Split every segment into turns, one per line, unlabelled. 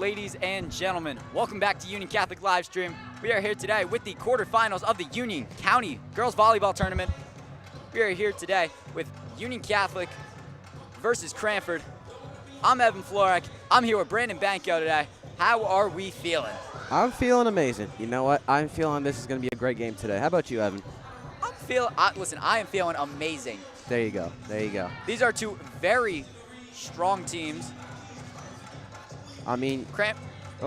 ladies and gentlemen. Welcome back to Union Catholic Livestream. We are here today with the quarterfinals of the Union County Girls Volleyball Tournament. We are here today with Union Catholic versus Cranford. I'm Evan Florek. I'm here with Brandon Banco today. How are we feeling?
I'm feeling amazing. You know what? I'm feeling this is going to be a great game today. How about you, Evan?
Listen, I am feeling amazing.
There you go. There you go.
These are two very strong teams.
I mean,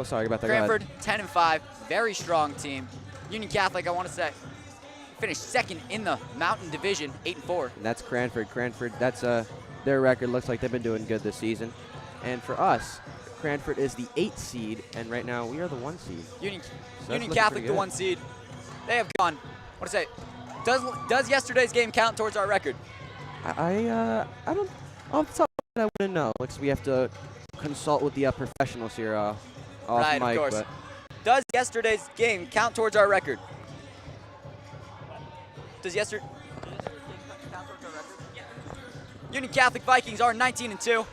sorry about that.
Cranford, 10-5, very strong team. Union Catholic, I want to say, finished second in the Mountain Division, 8-4.
And that's Cranford. Cranford, that's their record. Looks like they've been doing good this season. And for us, Cranford is the 8th seed, and right now we are the 1 seed.
Union Catholic, the 1 seed. They have gone. I want to say, does yesterday's game count towards our record?
I don't. Off the top of my head, I wouldn't know. Looks we have to consult with the professionals here off
right,
mic.
Of course.
But
does yesterday's game count towards our record? Does yesterday's game count towards our record? Union Catholic Vikings are 19-2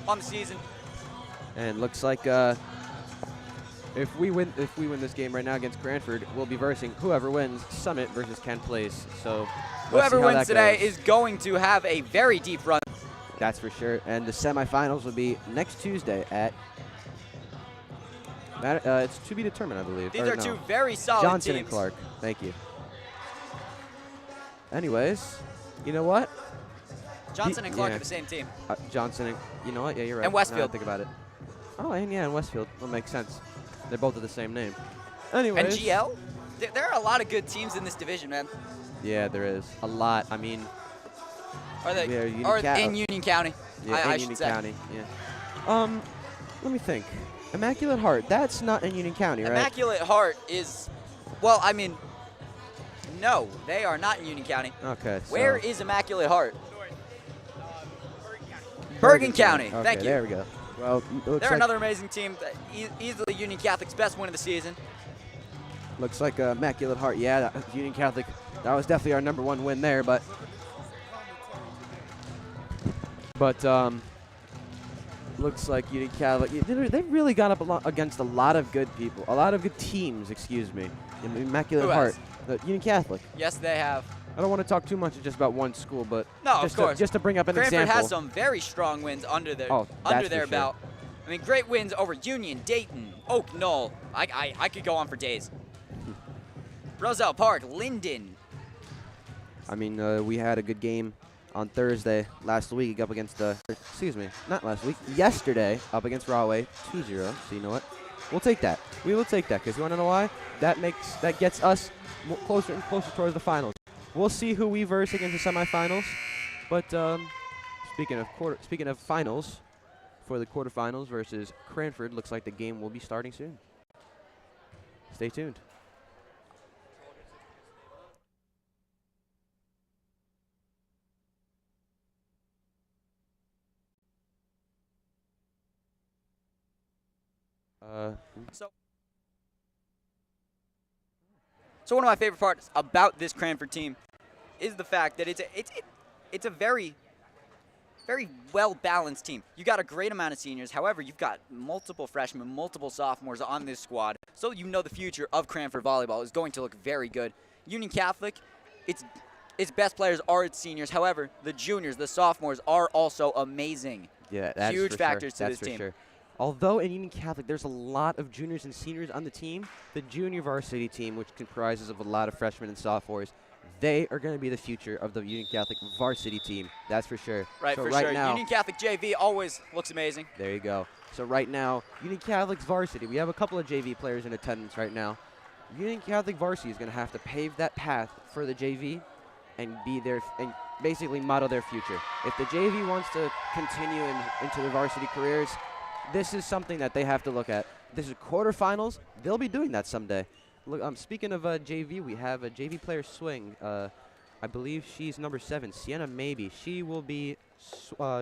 on the season.
And looks like if we win this game right now against Cranford, we'll be versing whoever wins Summit versus Kent Place. So
whoever wins today is going to have a very deep run.
That's for sure. And the semifinals will be next Tuesday at it's to be determined, I believe.
These are two very solid
Johnson
teams.
and Clark. Thank you. Anyways, you know what?
Johnson and Clark are the same team.
Johnson and, you know what? Yeah, you're right.
And Westfield.
Now I think about it. Oh, and yeah, and Westfield. That makes sense. They're both of the same name. Anyways.
And GL? There are a lot of good teams in this division, man.
Yeah, there is. A lot. I mean,
Are they in Union County?
Yeah,
I
in
should
Union
say.
County. Yeah. Let me think. Immaculate Heart. That's not in Union County, right?
Immaculate Heart is, well, I mean, no, they are not in Union County.
Okay. So
Where is Immaculate Heart? Bergen County.
Okay,
Thank you.
There we go. Well,
they're another amazing team. Easily Union Catholic's best win of the season.
Looks like Immaculate Heart. Yeah, Union Catholic. That was definitely our #1 win there, but looks like Union Catholic. They've really got up against a lot of good people, a lot of good teams. Excuse me. Immaculate Heart. Union Catholic.
Yes, they have.
I don't want to talk too much just about one school, but
no, of course.
Just to bring up an
Cranford
example.
has some very strong wins under their belt. I mean, great wins over Union, Dayton, Oak Knoll. I could go on for days. Roselle Park, Linden.
I mean, we had a good game on Thursday last week up against yesterday up against Rahway 2-0. So you know what? We'll take that. We will take that because you want to know why? That gets us closer and closer towards the finals. We'll see who we verse against the semifinals. But speaking of finals, for the quarterfinals versus Cranford, looks like the game will be starting soon. Stay tuned.
So one of my favorite parts about this Cranford team is the fact that it's a very, very well-balanced team. You got a great amount of seniors. However, you've got multiple freshmen, multiple sophomores on this squad. So you know the future of Cranford volleyball is going to look very good. Union Catholic, its best players are its seniors. However, the juniors, the sophomores are also amazing.
Yeah, that's
huge factors to
this
team.
Sure. Although in Union Catholic there's a lot of juniors and seniors on the team, the junior varsity team, which comprises of a lot of freshmen and sophomores, they are going to be the future of the Union Catholic varsity team. That's for sure.
Right,
so
for
right
sure.
Now,
Union Catholic JV always looks amazing.
There you go. So right now, Union Catholic's varsity, we have a couple of JV players in attendance right now. Union Catholic varsity is going to have to pave that path for the JV and be there and basically model their future. If the JV wants to continue into their varsity careers, this is something that they have to look at. This is quarterfinals. They'll be doing that someday. Look, speaking of JV, we have a JV player swing. I believe she's number 7, Sienna Maybe. She will be.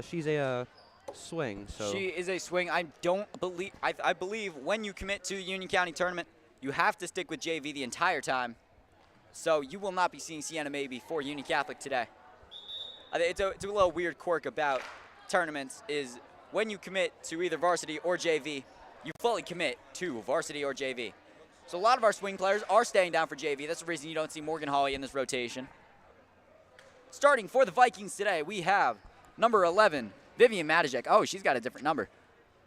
She's a swing. So
she is a swing. I believe when you commit to the Union County tournament, you have to stick with JV the entire time. So you will not be seeing Sienna Maybe for Union Catholic today. It's a little weird quirk about tournaments is when you commit to either varsity or JV, you fully commit to varsity or JV. So a lot of our swing players are staying down for JV. That's the reason you don't see Morgan Hawley in this rotation. Starting for the Vikings today, we have number 11, Vivian Matijek. Oh, she's got a different number.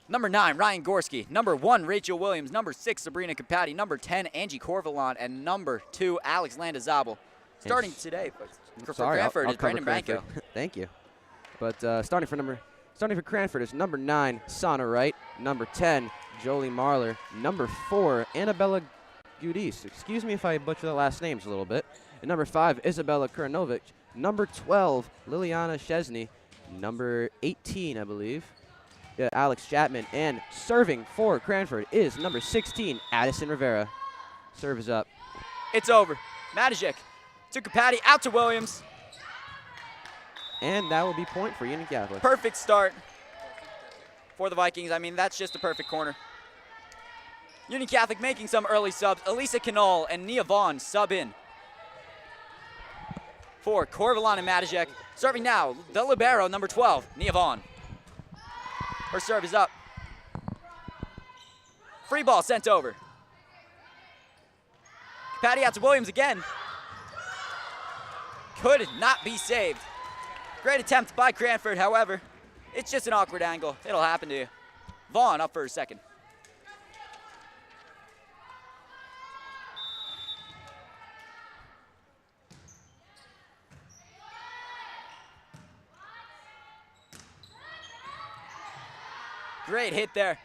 Number 9, Ryan Gorski. Number 1, Rachel Williams. Number 6, Sabrina Capati. Number 10, Angie Corvalon. And number 2, Alex Landazabal. Starting today for Cranford is Brandon Branco.
Thank you. But starting for Cranford is number 9, Sana Wright. Number 10, Jolie Marler. Number 4, Annabella Gudis. Excuse me if I butcher the last names a little bit. And number 5, Isabella Kuranovic. Number 12, Liliana Chesney. Number 18, I believe, Alex Chapman. And serving for Cranford is number 16, Addison Rivera. Serve is up.
It's over. Matijek to Capati, out to Williams.
And that will be point for Union Catholic.
Perfect start for the Vikings. I mean, that's just a perfect corner. Union Catholic making some early subs. Elisa Canal and Nia Vaughn sub in for Corvalon and Matijek. Serving now, the libero, number 12, Nia Vaughn. Her serve is up. Free ball sent over. Patty out to Williams again. Could not be saved. Great attempt by Cranford, however, it's just an awkward angle. It'll happen to you. Vaughn up for a second. Great hit there.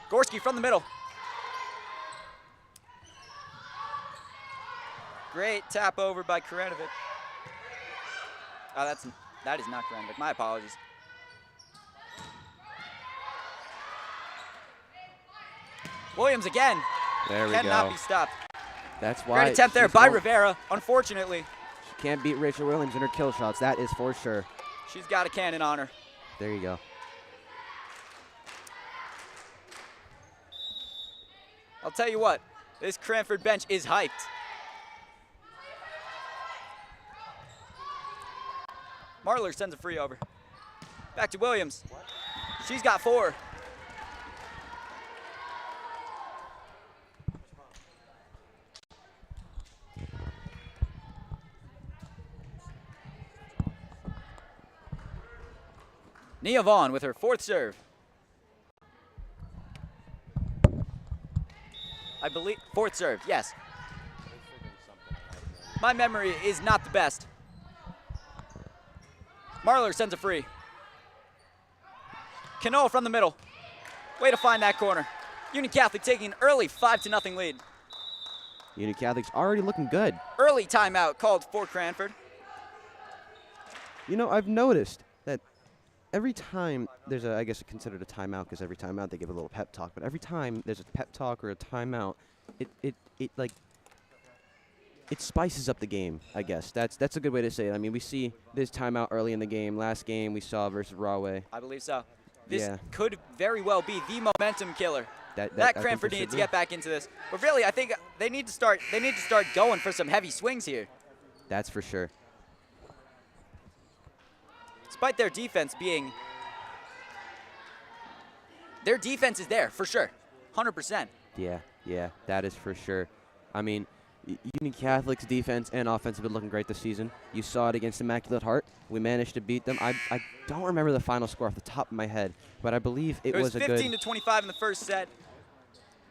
Gorski from the middle. Great tap over by Karanovic. Oh, that is not Karanovic. My apologies. Williams again.
There we
Cannot
go.
be stopped.
That's why.
Great attempt there by Rivera. Unfortunately,
she can't beat Rachel Williams in her kill shots. That is for sure.
She's got a cannon on her.
There you go.
I'll tell you what, this Cranford bench is hyped. Marler sends a free over. Back to Williams. She's got 4. Nia Vaughn with her 4th serve. I believe 4th serve, yes. My memory is not the best. Marler sends a free. Cano from the middle. Way to find that corner. Union Catholic taking an early 5-0 lead.
Union Catholic's already looking good.
Early timeout called for Cranford.
You know, I've noticed that every time there's I guess considered a timeout, because every timeout they give a little pep talk, but every time there's a pep talk or a timeout, it spices up the game, I guess. That's a good way to say it. I mean, we see this timeout early in the game. Last game we saw versus Rahway.
I believe so. This could very well be the momentum killer. That Cranford needs to get back into this. But really, I think they need to start going for some heavy swings here.
That's for sure.
Despite their defense being, their defense is there for sure, 100%.
Yeah, that is for sure. I mean, Union Catholic's defense and offense have been looking great this season. You saw it against Immaculate Heart. We managed to beat them. I don't remember the final score off the top of my head, but I believe it was a good.
15-25 in the first set,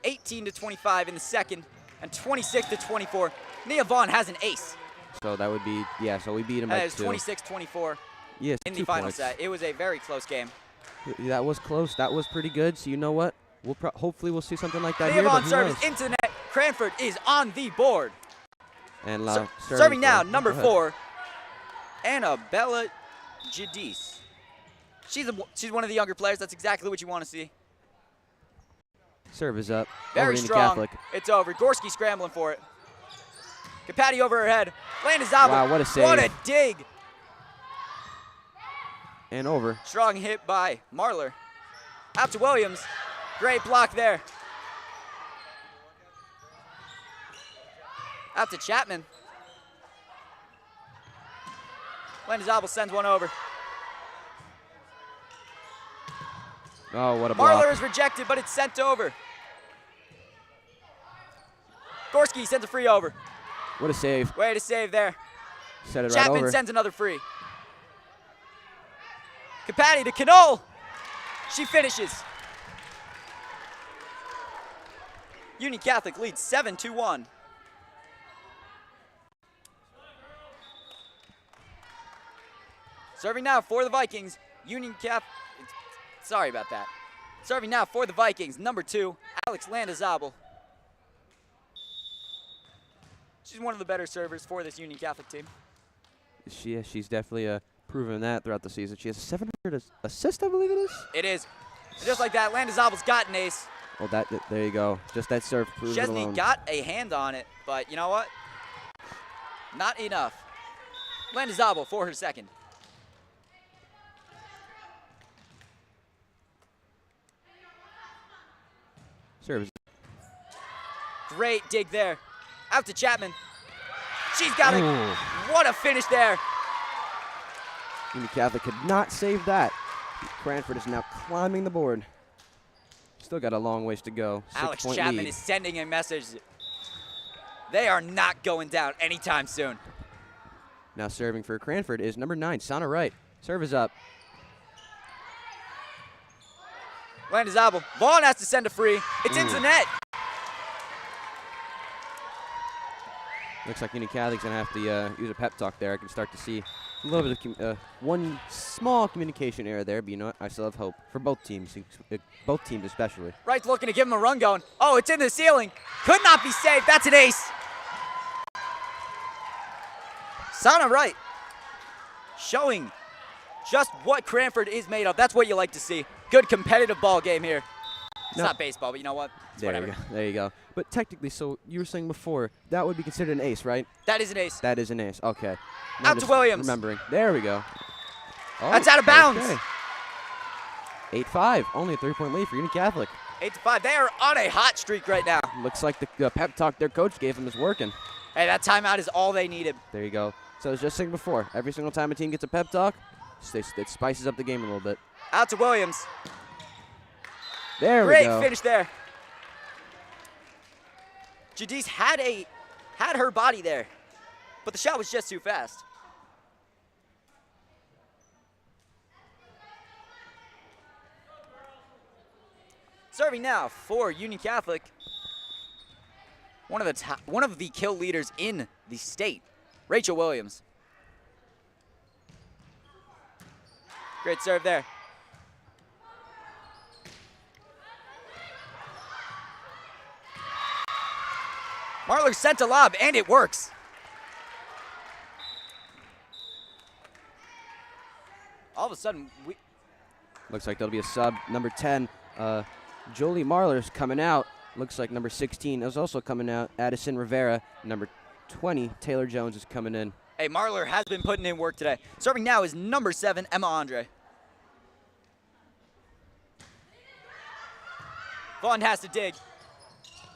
18-25 in the second, and 26-24. Nia Vaughn has an ace.
So that would be, so we beat them by 2.
It was 26-24
yes,
in the final set. It was a very close game.
That was close. That was pretty good. So you know what? Hopefully we'll see something like that
Nia
here.
Vaughn service into the net. Cranford is on the board.
And
serving now, number 4, Annabella Jadis. She's one of the younger players. That's exactly what you want to see.
Serve is up.
Very strong. Catholic. It's over. Gorski scrambling for it. Capati over her head. Landazabal.
Wow, what a save.
What a dig.
And over.
Strong hit by Marler. Out to Williams. Great block there. Out to Chapman. Landazabal sends one over.
Oh, what a block.
Marler is rejected, but it's sent over. Gorski sends a free over.
What a save.
Way to save there.
Set it right
Chapman
over.
sends another free. Capatti to Canole. She finishes. Union Catholic leads 7-1. Serving now for the Vikings, Union Catholic. Sorry about that. Serving now for the Vikings, number 2, Alex Landazabal. She's one of the better servers for this Union Catholic team.
She's definitely proven that throughout the season. She has 700 assists, I believe it is.
It is. Just like that, Landazabal's got an ace.
Well, there you go. Just that serve proves it alone.
Chesney got a hand on it, but you know what? Not enough. Landazabal for her second.
Serves.
Great dig there. Out to Chapman. She's got it. What a finish there.
Union Catholic could not save that. Cranford is now climbing the board. Still got a long ways to go.
Alex Chapman is sending a message. They are not going down anytime soon.
Now serving for Cranford is number 9, Sana Wright. Serve is up.
Landazabal. Vaughn has to send a free. It's into the net.
Looks like Union Catholic's going to have to use a pep talk there. I can start to see a little bit of one small communication error there, but you know what? I still have hope for both teams especially.
Wright's looking to give him a run going. Oh, it's in the ceiling. Could not be saved. That's an ace. Sana Wright showing just what Cranford is made of. That's what you like to see. Good competitive ball game here. It's not baseball, but you know what? It's whatever.
There you go. But technically, so you were saying before, that would be considered an ace, right?
That is an ace.
That is an ace. Okay.
Out to Williams.
Remembering. There we go. Oh,
that's out of bounds.
Okay. 8-5. Only a 3-point lead for Union Catholic.
8-5. They are on a hot streak right now.
Looks like the pep talk their coach gave them is working.
Hey, that timeout is all they needed.
There you go. So I was just saying before, every single time a team gets a pep talk, it spices up the game a little bit.
Out to Williams.
There we go.
Great finish there. Jadise had her body there, but the shot was just too fast. Serving now for Union Catholic, one of the kill leaders in the state, Rachel Williams. Great serve there. Marler sent a lob, and it works. All of a sudden,
looks like there'll be a sub. Number 10, Jolie Marler's coming out. Looks like number 16 is also coming out. Addison Rivera. Number 20, Taylor Jones is coming in.
Hey, Marler has been putting in work today. Serving now is number 7, Emma Andre. Vaughn has to dig.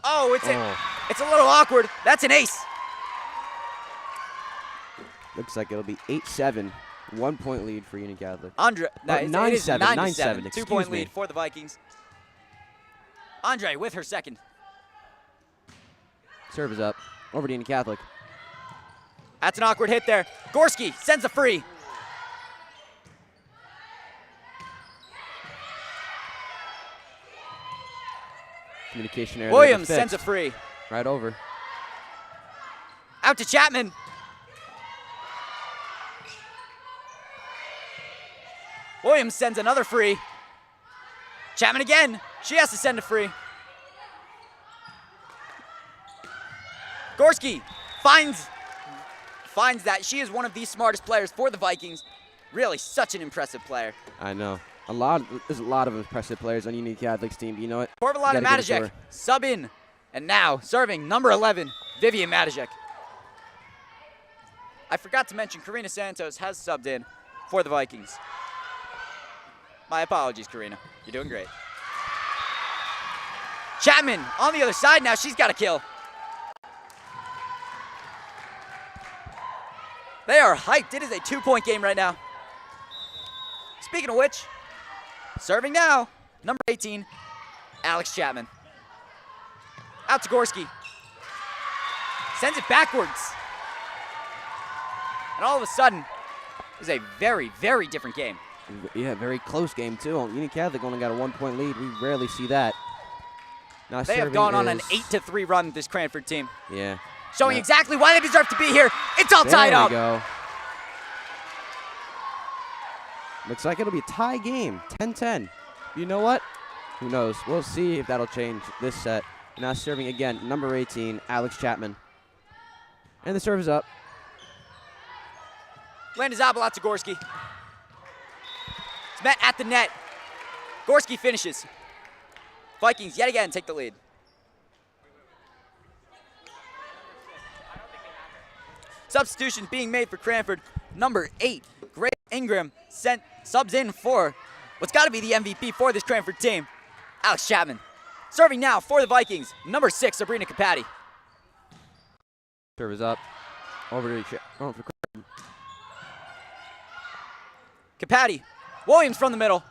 Oh, it's a little awkward. That's an ace.
Looks like it'll be 8-7. 1-point lead for Union Catholic.
9-7.
9-7.
2-point lead for the Vikings. Andre with her second.
Serve is up. Over to Union Catholic.
That's an awkward hit there. Gorski sends a free.
Communication error.
Williams sends a free.
Right over.
Out to Chapman. Williams sends another free. Chapman again. She has to send a free. Gorski finds that she is one of the smartest players for the Vikings. Really, such an impressive player.
I know. There's a lot of impressive players on Union Catholic's team. But you know what?
Corvalana Matijek sub in. And now serving number 11, Vivian Matijek. I forgot to mention Karina Santos has subbed in for the Vikings. My apologies, Karina. You're doing great. Chapman on the other side now. She's got a kill. They are hyped. It is a 2-point game right now. Speaking of which, serving now, Number 18, Alex Chapman. Out to Gorski. Sends it backwards. And all of a sudden, it was a very, very different game.
Yeah, very close game, too. Union Catholic only got a 1-point lead. We rarely see that. Now
They have gone on an 8-3 run, this Cranford team.
Yeah.
Showing exactly why they deserve to be here. It's all tied up.
There we go. Looks like it'll be a tie game, 10-10. You know what? Who knows? We'll see if that'll change this set. Now serving again, number 18, Alex Chapman. And the serve is up.
Landazabal out to Gorski. It's met at the net. Gorski finishes. Vikings yet again take the lead. Substitution being made for Cranford. Number 8, Grace Ingram, subs in for what's got to be the MVP for this Cranford team, Alex Chapman. Serving now for the Vikings, number 6, Sabrina Capatti.
Serve is up. Over to Cranford.
Capatti. Williams from the middle.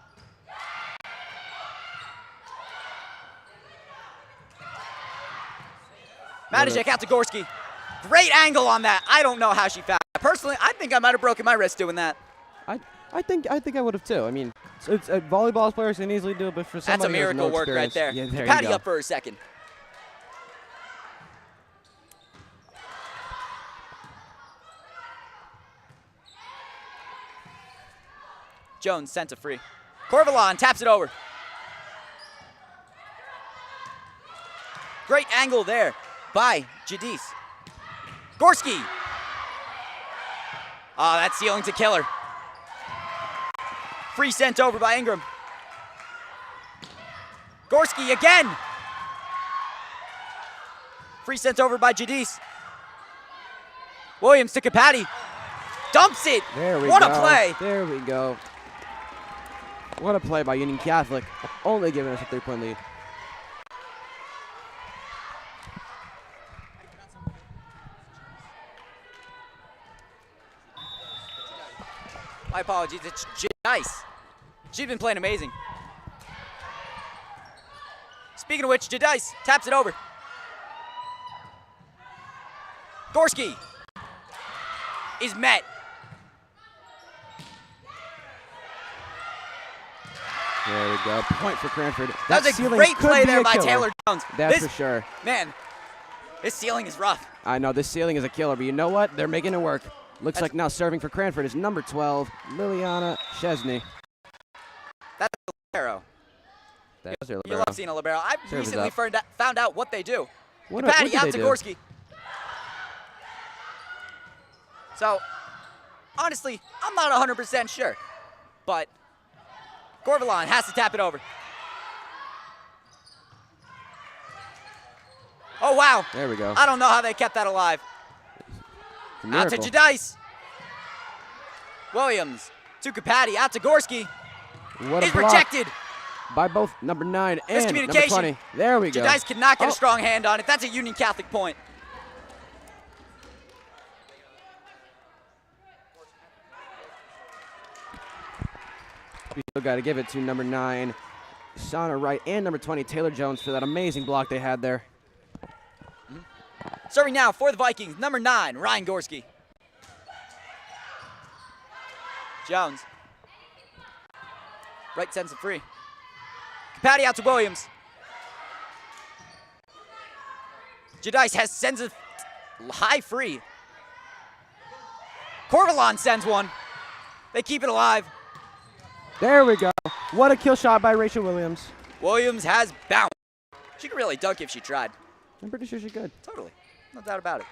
Madajek out to Gorski. Great angle on that. I don't know how she found it. Personally, I think I might have broken my wrist doing that.
I think I would have too. I mean, it's volleyball players can easily do it, but for somebody
that's a miracle
who has no
work right there.
Yeah, there
Capatti
you go.
up for a second. Jones sent it free. Corvalon taps it over. Great angle there by Jadis. Gorski. Oh, that ceiling's a killer. Free sent over by Ingram. Gorski again. Free sent over by Jadis. Williams to Capatti. Dumps it.
There we go.
What a play.
There we go. What a play by Union Catholic. Only giving us a 3-point lead.
My apologies, it's Jadice. She's been playing amazing. Speaking of which, Jadice taps it over. Gorski is met.
There we go. Point for Cranford.
That was a great play there by Taylor Jones.
That's for sure.
Man, this ceiling is rough.
I know this ceiling is a killer, but you know what? They're making it work. Looks like now serving for Cranford is number 12, Liliana Chesney.
That's a libero.
That's their
You
libero.
love seeing a libero. I've
Serve is
recently
up.
found out what they do.
What
Capatti
do
out
they
to
do?
Gorski. So, honestly, I'm not 100% sure. But Corvalon has to tap it over. Oh, wow.
There we go.
I don't know how they kept that alive. Out to Jadice. Williams to Capatti. Out to Gorski.
What a
Is
block
rejected.
by both number 9 and number
Miscommunication.
20. There we go.
Jadice could not get a strong hand on it. That's a Union Catholic point.
We still got to give it to number 9, Shauna Wright, and number 20, Taylor Jones, for that amazing block they had there.
Serving now for the Vikings, number 9, Ryan Gorski. Jones. Right sends it free. Capatti out to Williams. Jadice sends it high free. Corvalon sends one. They keep it alive.
There we go. What a kill shot by Rachel Williams.
Williams has bounced. She could really dunk if she tried.
I'm pretty sure she could.
Totally. No doubt about it.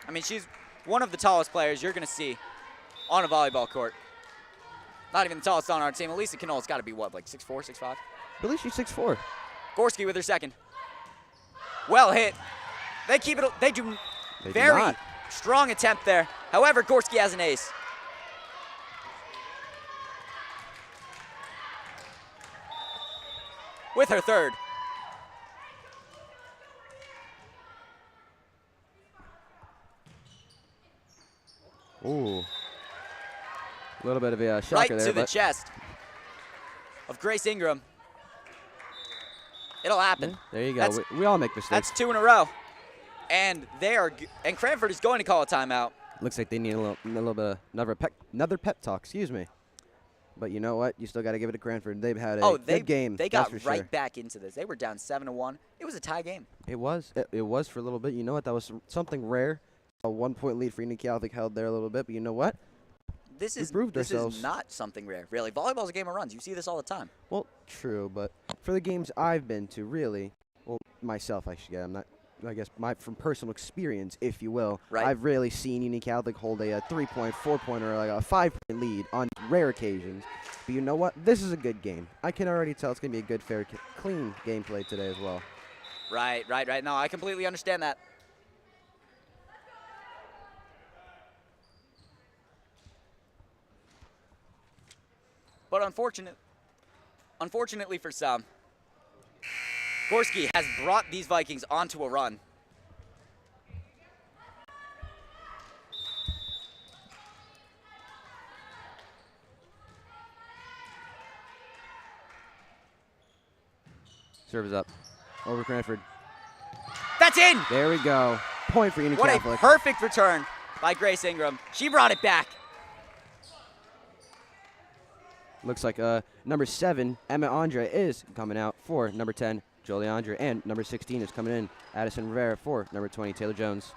I mean, she's one of the tallest players you're going to see on a volleyball court. Not even the tallest on our team. Elisa Canol's got to be, what, like 6'4", 6'5"?
I believe she's 6'4".
Gorski with her second. Well hit. They keep it. They do very strong attempt there. However, Gorski has an ace. With her third.
Ooh. A little bit of a shocker
Right
there.
to the
but
chest. of Grace Ingram. It'll happen.
Yeah, there you go. We all make mistakes.
That's 2 in a row. And Cranford is going to call a timeout.
Looks like they need a little bit of another pep talk. Excuse me. But you know what? You still got to give it to Cranford. They've had a good game.
They got
that's for
right
sure.
back into this. They were down 7-1. It was a tie game.
It was. It was for a little bit. You know what? That was something rare. A 1-point lead for Union Catholic held there a little bit. But you know what?
This is not something rare, really. Volleyball's a game of runs. You see this all the time.
Well, true. But for the games I've been to, really, well, myself, I should get. I'm not. I guess from personal experience, if you will,
right.
I've rarely seen Union Catholic hold a 3-point, 4-point, or like a 5-point lead on rare occasions. But you know what? This is a good game. I can already tell it's going to be a good, fair, clean gameplay today as well.
Right. No, I completely understand that. But unfortunately for some, Gorski has brought these Vikings onto a run.
Serve is up. Over Cranford.
That's in!
There we go. Point for Union Catholic.
What a perfect return by Grace Ingram. She brought it back.
Looks like number 7, Emma Andre, is coming out for number 10, Jolie Andre. And number 16 is coming in, Addison Rivera, for number 20, Taylor Jones.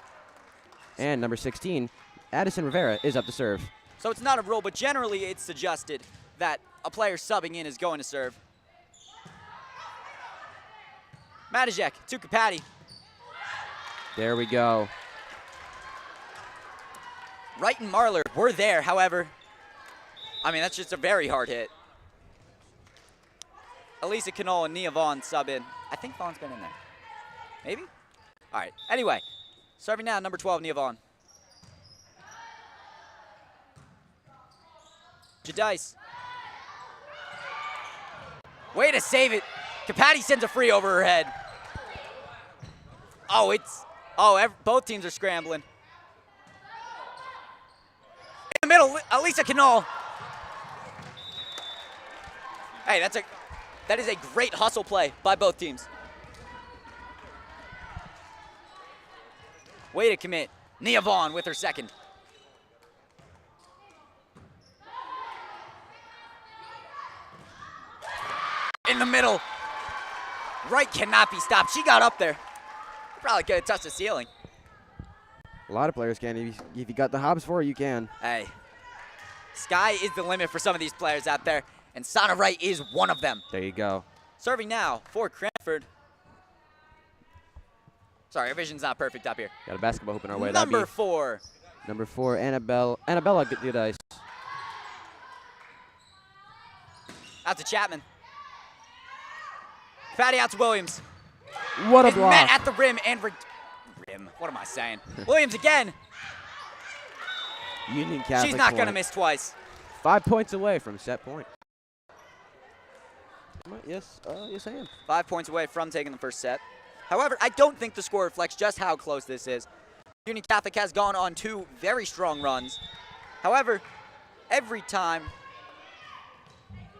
And number 16, Addison Rivera, is up to serve.
So it's not a rule, but generally it's suggested that a player subbing in is going to serve. Matijek to Kapati.
There we go.
Wright and Marler were there, however. I mean, that's just a very hard hit. Elisa Knoll and Nia Vaughn sub in. I think Vaughn's been in there. Maybe? All right. Anyway, serving now, number 12, Nia Vaughn. Jadice. Way to save it. Kapati sends a free over her head. Both teams are scrambling. In the middle, Elisa Knoll. Hey, that is a great hustle play by both teams. Way to commit. Nia Vaughn with her second. In the middle. Wright cannot be stopped. She got up there. Probably could have touched the ceiling.
A lot of players can. If you got the hops for it, you can.
Hey, sky is the limit for some of these players out there, and Sana Wright is one of them.
There you go.
Serving now for Cranford. Sorry, our vision's not perfect up here.
Got a basketball hoop in our way.
Number 4.
Number 4, Annabella Giudice.
Out to Chapman. Patty out to Williams.
What a block.
Met at the rim and rim. What am I saying? Williams again.
Union Catholic.
She's not going to miss twice.
5 points away from set point. Yes, yes I am.
5 points away from taking the first set. However, I don't think the score reflects just how close this is. Union Catholic has gone on 2 very strong runs. However, every time,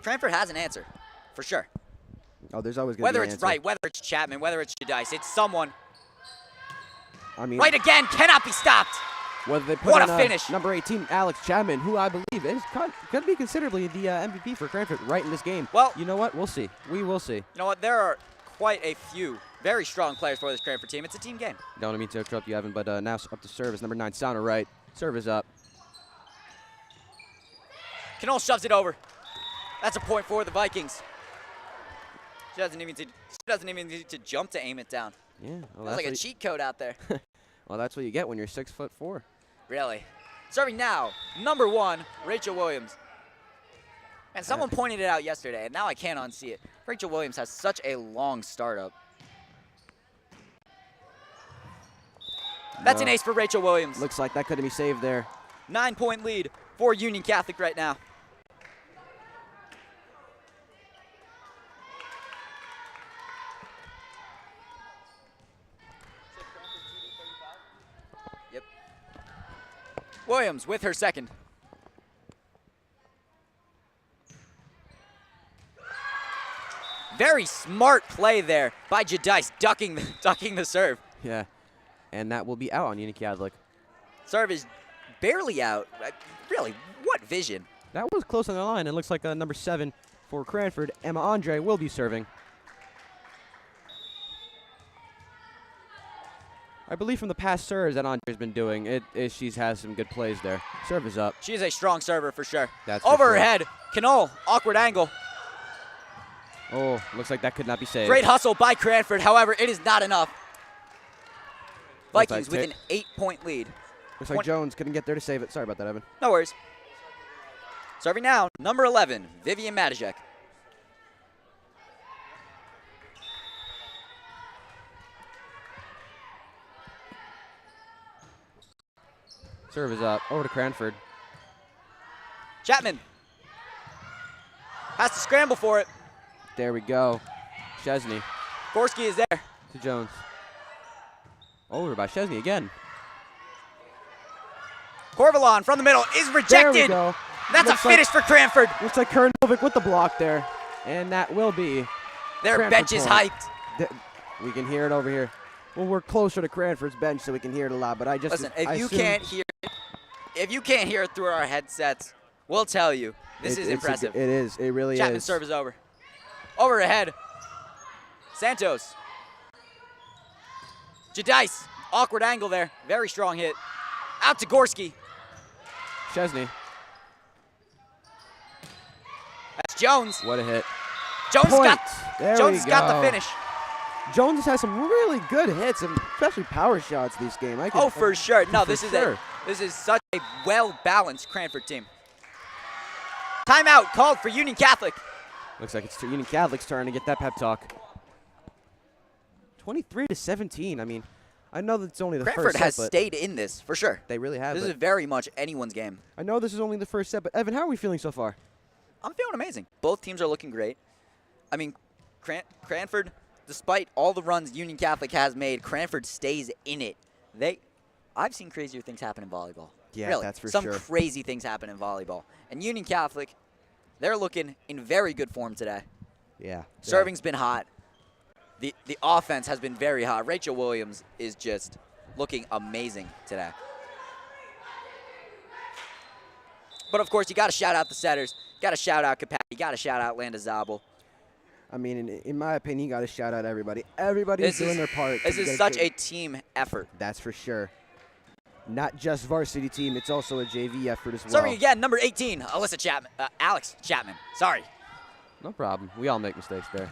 Cranford has an answer, for sure.
Oh, there's always going to be
Whether
an
it's
answer.
Wright, whether it's Chapman, whether it's Jadice, it's someone.
I mean,
Wright again, cannot be stopped.
Whether they put
What
in,
a finish.
Number 18, Alex Chapman, who I believe is going to be considerably the MVP for Cranford right in this game.
Well,
you know what? We'll see. We will see.
You know what? There are quite a few very strong players for this Cranford team. It's a team game.
Don't mean to interrupt you, Evan, but now up to serve is number 9, Sana Wright. Serve is up.
Knoll shoves it over. That's a point for the Vikings. She doesn't even need to jump to aim it down.
Yeah, well,
that's like a cheat code out there.
Well, that's what you get when you're 6'4".
Really. Serving now, number 1, Rachel Williams. And someone pointed it out yesterday, and now I can't unsee it. Rachel Williams has such a long startup. That's an ace for Rachel Williams.
Looks like that couldn't be saved there.
9-point lead for Union Catholic right now. Yep. Williams with her second. Very smart play there by Jadice, ducking the serve.
Yeah, and that will be out on Union Catholic.
Serve is barely out. Really, what vision?
That was close on the line. It looks like number 7 for Cranford, Emma Andre, will be serving. I believe from the past serves that Andre's been doing, she's has some good plays there. Serve is up.
She is a strong server for sure.
That's
over
for
her
sure.
head. Knoll, awkward angle.
Oh, looks like that could not be saved.
Great hustle by Cranford. However, it is not enough.
Looks
Vikings
like
with an 8-point lead.
Looks like Jones couldn't get there to save it. Sorry about that, Evan.
No worries. Serving now, number 11, Vivian Matijek.
Serve is up. Over to Cranford.
Chapman has to scramble for it.
There we go. Chesney
Gorski is there.
to Jones. Over by Chesney again.
Corvalon from the middle is
There we
rejected.
go.
That's
Looks
a finish for Cranford.
Looks like Kurnovic with the block there. And that will be
Their
Cranford
bench is
point.
hyped.
We can hear it over here. Well, we're closer to Cranford's bench, so we can hear it a lot. But I just
Listen, if you can't hear it through our headsets, we'll tell you. This is impressive.
It is. It really
Chapman's
is.
serve is over. Over ahead. Santos. Jadice. Awkward angle there. Very strong hit. Out to Gorski.
Chesney.
That's Jones.
What a hit.
Jones
Point.
Jones got the finish.
Jones has some really good hits, and especially power shots this game.
Oh, for sure. No, this
sure.
is such a well-balanced Cranford team. Timeout called for Union Catholic.
Looks like it's Union Catholic's turn to get that pep talk. 23-17. I mean, I know that's only the
Cranford
first set,
has
but
stayed in this, for sure.
they really have.
This
but
is very much anyone's game.
I know this is only the first set, but Evan, how are we feeling so far?
I'm feeling amazing. Both teams are looking great. I mean, Cranford, despite all the runs Union Catholic has made, Cranford stays in it. I've seen crazier things happen in volleyball.
Yeah,
really,
that's for
some
sure.
crazy things happen in volleyball. And Union Catholic, they're looking in very good form today.
Yeah.
Serving's been hot. The offense has been very hot. Rachel Williams is just looking amazing today. But of course, you got to shout out the setters. Got to shout out Capati. You got to shout out Landa Zabel.
I mean, in my opinion, you got to shout out everybody. Everybody's doing their part.
This is such a team effort.
That's for sure. Not just varsity team, it's also a JV effort as well.
Serving again, number 18, Alex Chapman. Sorry.
No problem. We all make mistakes there.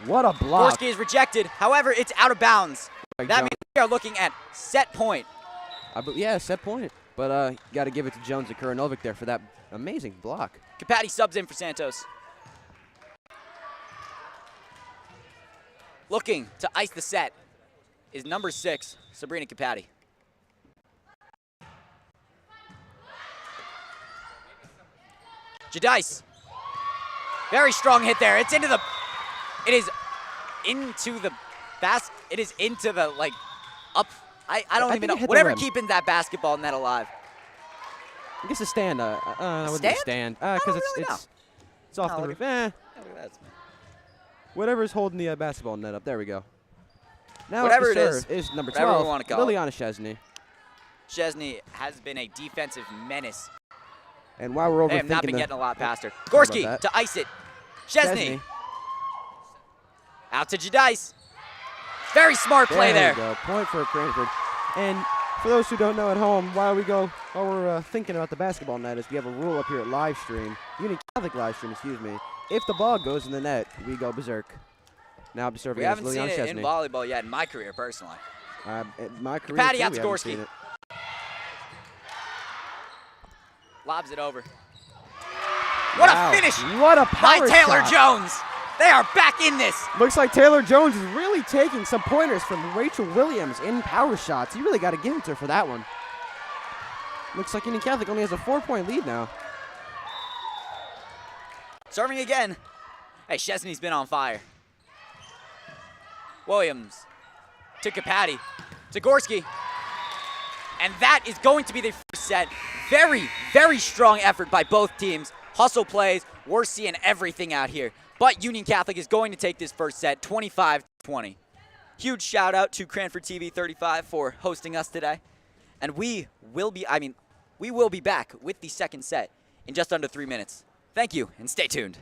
What a block.
Gorski is rejected. However, it's out of bounds. That means we are looking at set point.
Yeah, set point. But got to give it to Jones and Kuranovic there for that amazing block.
Capati subs in for Santos. Looking to ice the set is number 6, Sabrina Capati. Jadice. Very strong hit there. It is into the up. I don't even know. Whatever keeping that basketball net alive.
I guess a stand.
Stand?
Stand. Because it's off the roof. Whatever's holding the basketball net up. There we go. Now
whatever
the
it
serve is number
whatever
12,
we wanna call it.
Liliana Chesney.
Chesney has been a defensive menace.
And while we're
They have not
overthinking
been
the
getting a lot past her.
Sorry
Gorski
about
to ice it. Chesney. Out to Jadice. Very smart play there.
There we go. Point for Cranford. And for those who don't know at home, while we're thinking about the basketball net, is we have a rule up here at live stream, Union Catholic live stream, excuse me. If the ball goes in the net, we go berserk. Now I'm serving
We haven't
Liliana
seen it
Chesney.
in volleyball yet in my career, personally.
In my career,
Patty
too,
out
we
to
haven't
Gorski.
seen it.
Lobs it over. What a finish
What a
by
power
Taylor
shot.
Jones. They are back in this.
Looks like Taylor Jones is really taking some pointers from Rachel Williams in power shots. You really got to give it to her for that one. Looks like Union Catholic only has a 4-point lead now.
Serving again. Hey, Chesney's been on fire. Williams to Capati to Gorski. And that is going to be the first set. Very, very strong effort by both teams. Hustle plays. We're seeing everything out here. But Union Catholic is going to take this first set 25-20. Huge shout out to Cranford TV 35 for hosting us today. And we will be back with the second set in just under 3 minutes. Thank you, and stay tuned.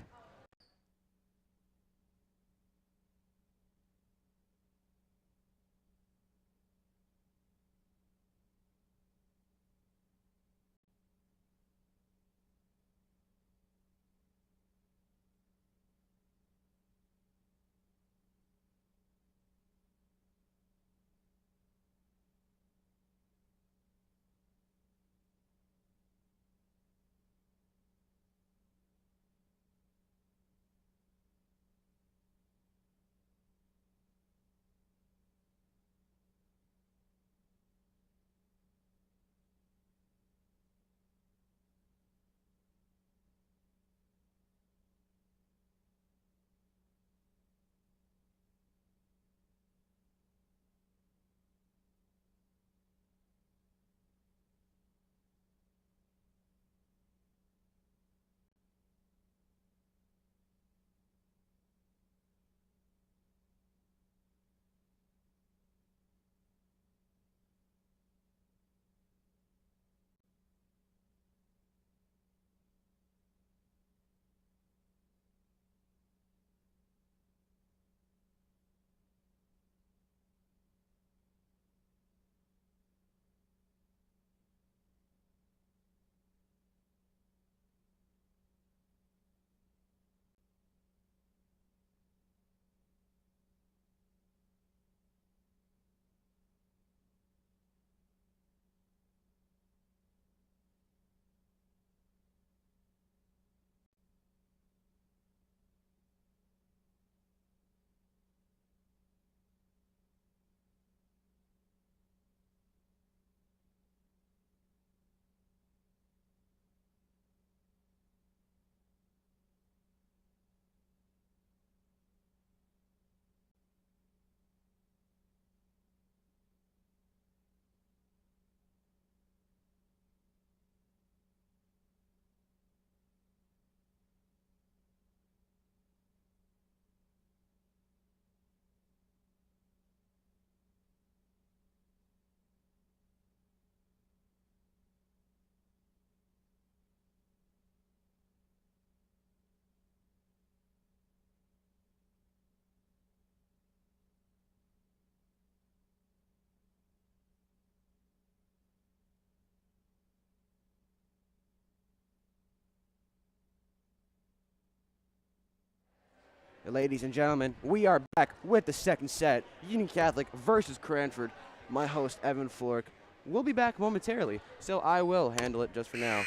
Ladies and gentlemen, we are back with the second set, Union Catholic versus Cranford. My host, Evan Flork, will be back momentarily, so I will handle it just for now.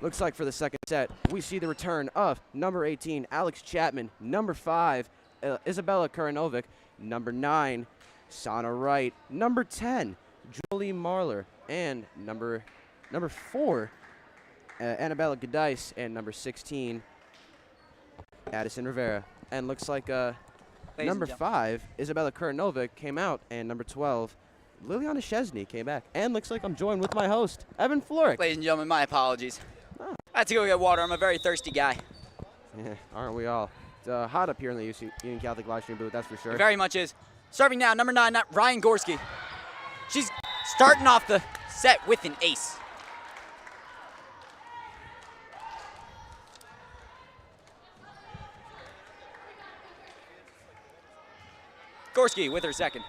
Looks like for the second set, we see the return of number 18, Alex Chapman, number 5, Isabella Karanovic, number 9, Sana Wright, number 10, Julie Marler, and number 4, Annabella Gadice, and number 16, Addison Rivera. And looks like number 5, Isabella Karanovic, came out, and number 12, Liliana Chesney came back. And looks like I'm joined with my host, Evan Florek.
Ladies and gentlemen, my apologies. I had to go get water. I'm a very thirsty guy.
Yeah, aren't we all? It's hot up here in the Union Catholic live stream booth, that's for sure.
It very much is. Serving now, number 9, Ryan Gorski. She's starting off the set with an ace. Gorski with her second.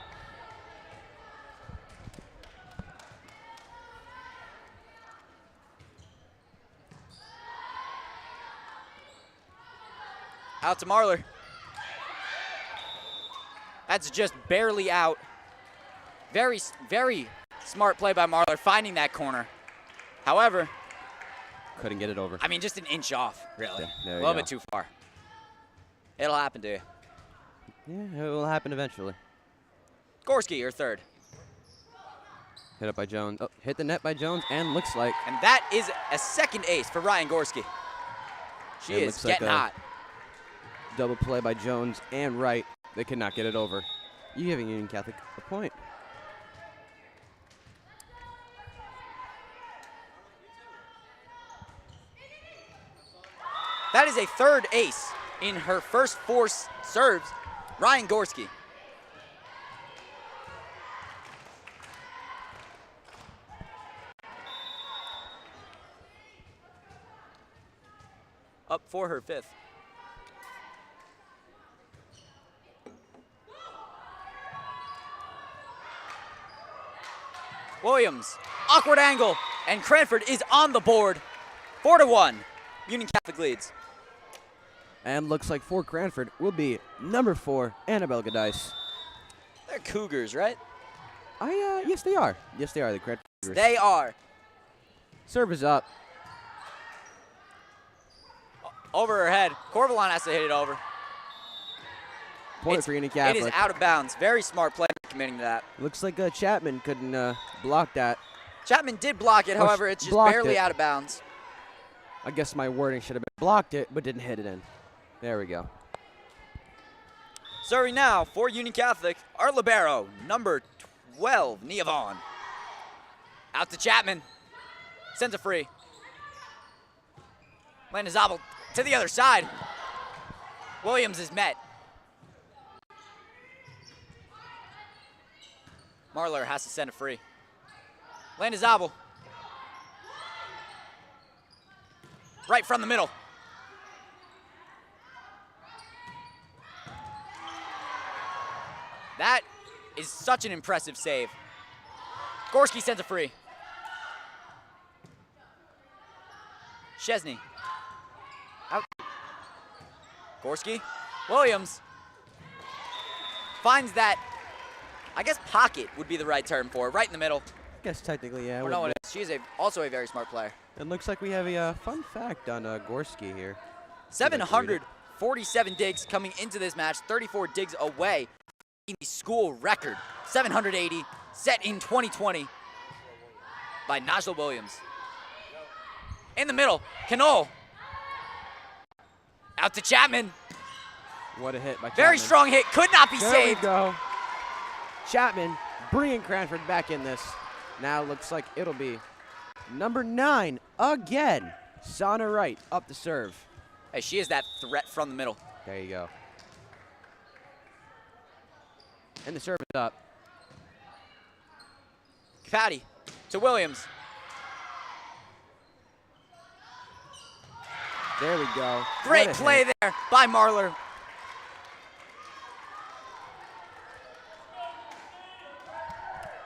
Out to Marler. That's just barely out. Very, very smart play by Marler, finding that corner. However,
couldn't get it over.
I mean, just an inch off, really.
Yeah,
a little bit too far. It'll happen to you.
Yeah, it will happen eventually.
Gorski, her third.
Hit up by Jones. Oh, hit the net by Jones, and looks like.
And that is a second ace for Ryan Gorski. She is getting hot.
Double play by Jones and Wright. They could not get it over. You giving Union Catholic a point.
That is is a third ace in her first 4 serves. Ryan Gorski. Up for her 5th. Williams, awkward angle, and Cranford is on the board. 4-1, Union Catholic leads.
And looks like for Cranford will be number 4, Annabelle Gadice.
They're Cougars, right?
Yes, they are. Yes, they are. The Cranford Cougars.
They are.
Serve is up.
Over her head. Corvalon has to hit it over.
Point for Union Catholic.
It is out of bounds. Very smart play committing to that.
Looks like Chapman couldn't block that.
Chapman did block it, however, it's just barely out of bounds.
I guess my wording should have been blocked it, but didn't hit it in. There we go.
Serving now for Union Catholic, our libero, number 12, Nia Vaughn. Out to Chapman. Sends a free. Landazabal to the other side. Williams is met. Marler has to send a free. Landazabal. Right from the middle. That is such an impressive save. Gorski sends a free. Chesney. Out. Gorski. Williams. Finds that, I guess pocket would be the right term for it, right in the middle.
I guess technically, yeah.
Or no, it is. She is also a very smart player.
It looks like we have a fun fact on Gorski here.
747 digs coming into this match, 34 digs away. The school record, 780, set in 2020 by Najla Williams. In the middle, Canole. Out to Chapman.
What a hit by Chapman.
Very strong hit, could not be
there
saved.
There we go. Chapman bringing Cranford back in this. Now looks like it'll be number 9 again. Sana Wright up to serve.
Hey, she is that threat from the middle.
There you go. And the serve is up.
Patty to Williams.
There we go.
Great play there by Marler.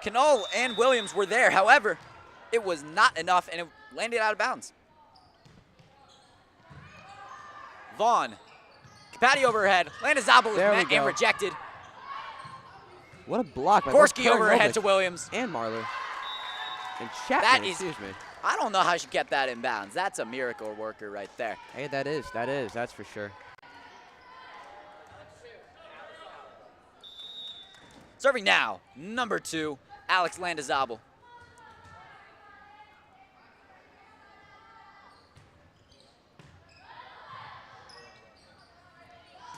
Canole and Williams were there. However, it was not enough, and it landed out of bounds. Vaughn. Capati overhead. Landazabal is met and rejected.
What a block by
Gorski overhead to Williams.
And Marler. And Chapman, excuse me.
I don't know how she kept that in bounds. That's a miracle worker right there.
Hey, that's for sure.
Serving now, number 2, Alex Landazabal.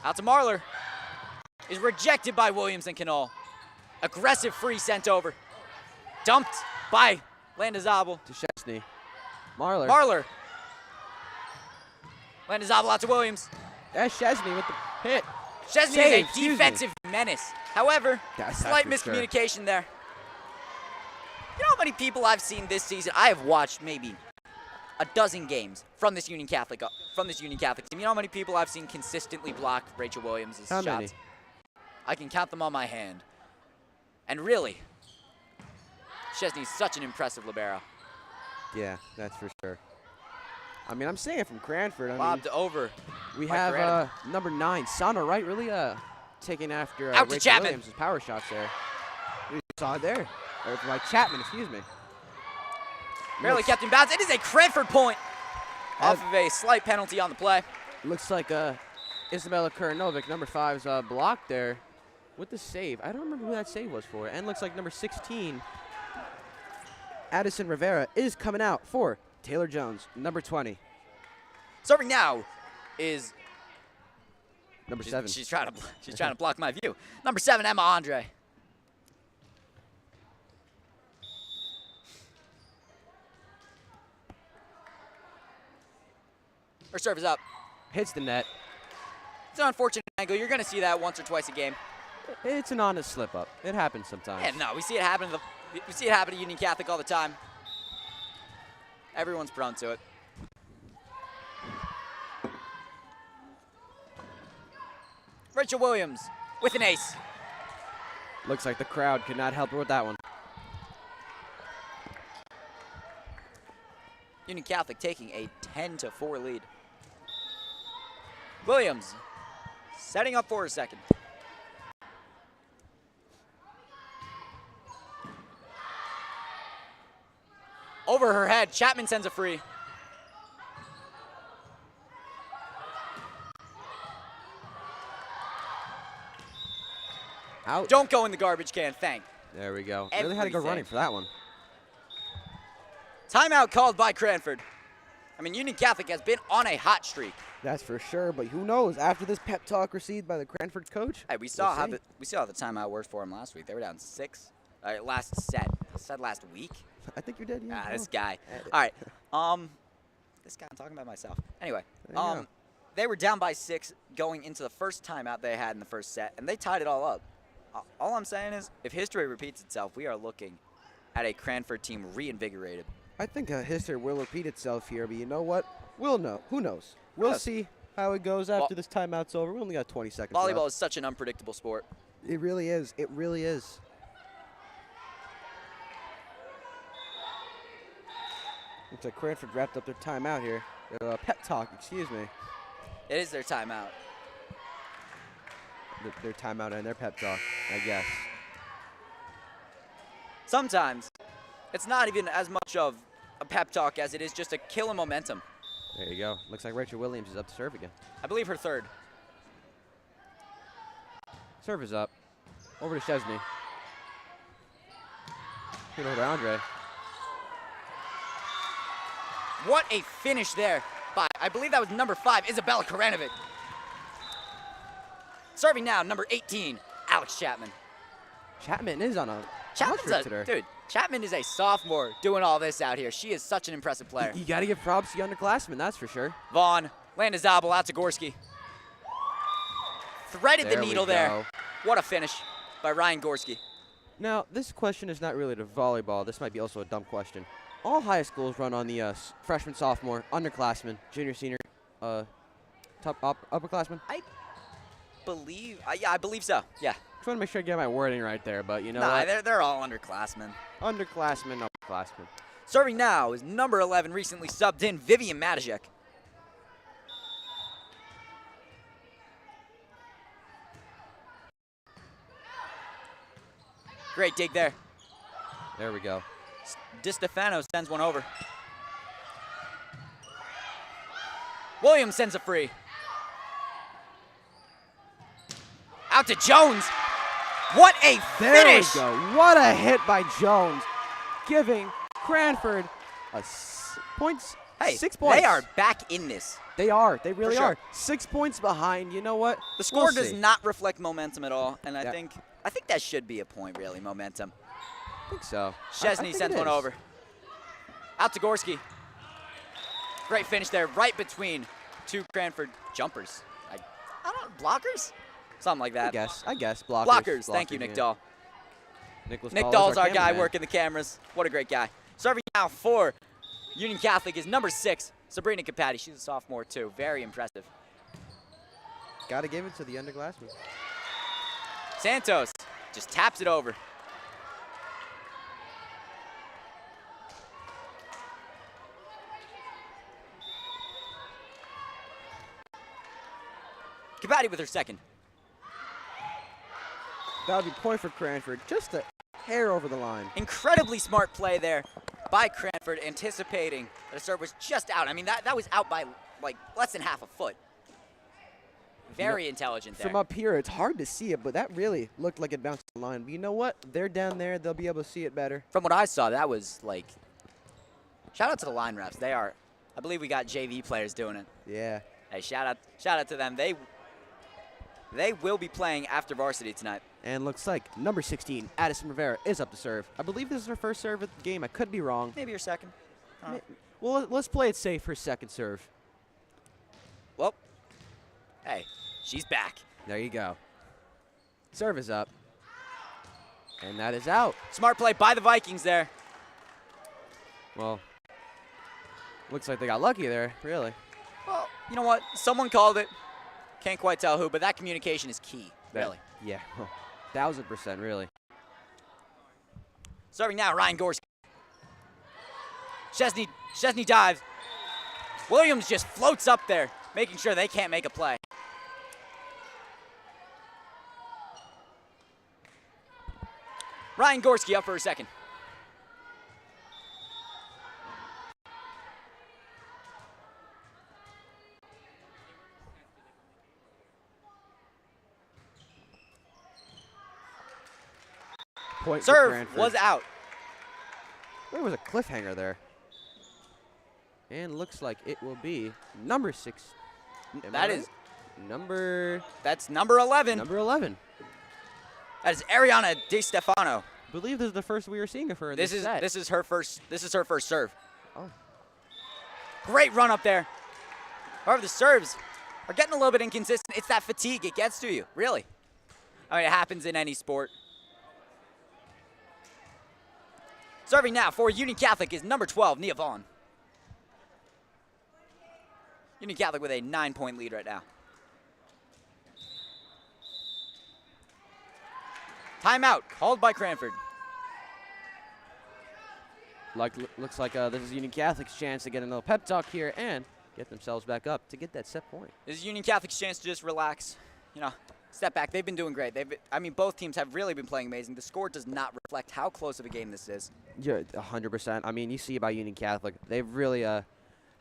Out to Marler. Is rejected by Williams and Canole. Aggressive free sent over. Dumped by Landazabal.
To Chesney. Marler.
Marler. Landazabal out to Williams.
That's Chesney with the hit.
Chesney is a defensive menace. However, slight miscommunication there. You know how many people I've seen this season? I have watched maybe a dozen games from this Union Catholic team. You know how many people I've seen consistently block Rachel Williams' shots?
How many?
I can count them on my hand. And really, Chesney's such an impressive libero.
Yeah, that's for sure. I mean, I'm saying it from Cranford.
Bobbed over.
We have number 9, Sana Wright, really taking after
Rachel
Williams' power shots there. We saw it there. Or by Chapman, excuse me.
Barely kept in bounds. It is a Cranford point off of a slight penalty on the play.
Looks like Isabella Kuranovic, number 5's blocked there with the save. I don't remember who that save was for. And looks like number 16, Addison Rivera, is coming out for Taylor Jones, number 20.
Serving now is
number 7.
She's trying to block my view. Number 7, Emma Andre. Her serve is up.
Hits the net.
It's an unfortunate angle. You're going to see that once or twice a game.
It's an honest slip-up. It happens sometimes.
Yeah, no, we see it happen to Union Catholic all the time. Everyone's prone to it. Rachel Williams with an ace.
Looks like the crowd could not help her with that one.
Union Catholic taking a 10-4 lead. Williams setting up for a second. Over her head, Chapman sends a free.
Out.
Don't go in the garbage can, thank.
There we go. Really had to go running for that one.
Timeout called by Cranford. I mean, Union Catholic has been on a hot streak.
That's for sure, but who knows? After this pep talk received by the Cranford coach,
Hey, we saw how the timeout worked for them last week. They were down 6. Last set. I said last week.
I think you did. Yeah.
This guy. All right. This guy. I'm talking about myself. Anyway. They were down by 6 going into the first timeout they had in the first set, and they tied it all up. All I'm saying is, if history repeats itself, we are looking at a Cranford team reinvigorated.
I think history will repeat itself here, but you know what? We'll know. Who knows? We'll see how it goes after this timeout's over. We only got 20 seconds
Volleyball
left.
is such an unpredictable sport.
It really is. It really is. Looks like Cranford wrapped up their timeout here. Pep talk, excuse me.
It is their timeout.
Their timeout and their pep talk, I guess.
Sometimes it's not even as much of a pep talk as it is just a kill of momentum.
There you go. Looks like Rachel Williams is up to serve again.
I believe her third.
Serve is up. Over to Chesney. Over to Andre.
What a finish there by, I believe that was number 5, Isabella Karanovic. Serving now, number 18, Alex Chapman.
Chapman is on a
Dude, Chapman is a sophomore doing all this out here. She is such an impressive player.
You got to give props to the underclassmen, that's for sure.
Vaughn, Landazabal out to Gorski. Threaded the needle there. What a finish by Ryan Gorski.
Now, this question is not really to volleyball. This might be also a dumb question. All high schools run on the freshman, sophomore, underclassmen, junior, senior, upperclassmen.
I believe so. Yeah.
Just want to make sure I get my wording right there, but you know
what? They're all underclassmen.
Underclassmen, upperclassmen.
Serving now is number 11, recently subbed in, Vivian Matijek. Great dig there.
There we go.
DiStefano sends one over. Williams sends a free. Out to Jones. What a finish!
There we go. What a hit by Jones, giving Cranford points. Hey, 6 points.
They are back in this.
They are. They really are. 6 points behind. You know what?
The score does not reflect momentum at all, and I think that should be a point, really, momentum.
I think so.
Chesney sends one over. Out to Gorski. Great finish there, right between 2 Cranford jumpers. I don't know, blockers? Something like that.
I guess. Blockers.
Blockers. Thank you, Nick Dahl. Nick Dahl's our guy working the cameras. What a great guy. Serving now for Union Catholic is number 6, Sabrina Capati. She's a sophomore, too. Very impressive.
Got to give it to the underclassmen.
Santos just taps it over. Capati with her second.
That would be point for Cranford. Just a hair over the line.
Incredibly smart play there by Cranford, anticipating that a serve was just out. I mean, that was out by like less than half a foot. Very intelligent there.
From up here, it's hard to see it, but that really looked like it bounced the line. But you know what? They're down there. They'll be able to see it better.
From what I saw, that was like, shout out to the line refs. They are, I believe we got JV players doing it.
Yeah.
Hey, shout out to them. They will be playing after varsity tonight.
And looks like number 16, Addison Rivera, is up to serve. I believe this is her first serve of the game. I could be wrong.
Maybe her second.
Well, let's play it safe, her second serve.
Well, Hey, she's back.
There you go. Serve is up. And that is out.
Smart play by the Vikings there.
Well, looks like they got lucky there, really.
Well, you know what? Someone called it. Can't quite tell who, but that communication is key, really.
Yeah, 1000%, really.
Serving now, Ryan Gorski. Chesney dives. Williams just floats up there, making sure they can't make a play. Ryan Gorski up for a second.
Point
Serve was out.
There was a cliffhanger there. And looks like it will be number 6.
That's number 11.
Number 11.
That is Ariana De Stefano.
I believe this is the first we are seeing of her in
This
set.
is her first serve.
Oh.
Great run up there. However, the serves are getting a little bit inconsistent. It's that fatigue. It gets to you, really. I mean, it happens in any sport. Serving now for Union Catholic is number 12, Nia Vaughn. Union Catholic with a 9-point lead right now. Timeout called by Cranford.
Looks like this is Union Catholic's chance to get a little pep talk here and get themselves back up to get that set point.
This is Union Catholic's chance to just relax, step back. They've been doing great. Both teams have really been playing amazing. The score does not reflect how close of a game this is.
Yeah, 100%. I mean, you see about Union Catholic, they've really had